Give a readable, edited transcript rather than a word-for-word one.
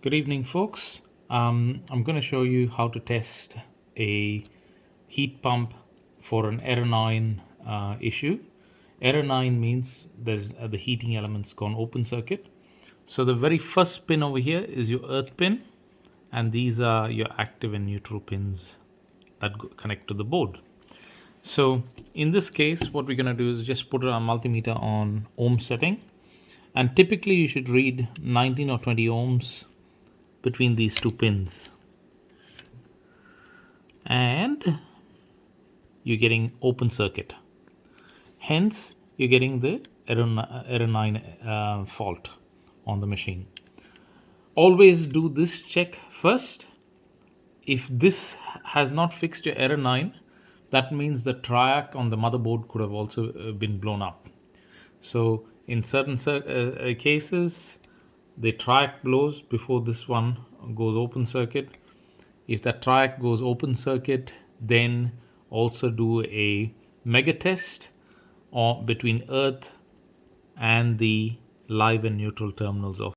Good evening, folks. I'm going to show you how to test a heat pump for an error 9 issue. Error 9 means there's the heating element's gone open circuit. So the very first pin over here is your earth pin, and these are your active and neutral pins that connect to the board. So in this case, what we're going to do is just put our multimeter on ohm setting, and typically you should read 19 or 20 ohms between these two pins, and you're getting open circuit, hence you're getting the error 9 fault on the machine. Always do this check first. If this has not fixed your error 9, that means the triac on the motherboard could have also been blown up. So in certain cases, the triac blows before this one goes open circuit. If that triac goes open circuit, then also do a mega test or between earth and the live and neutral terminals of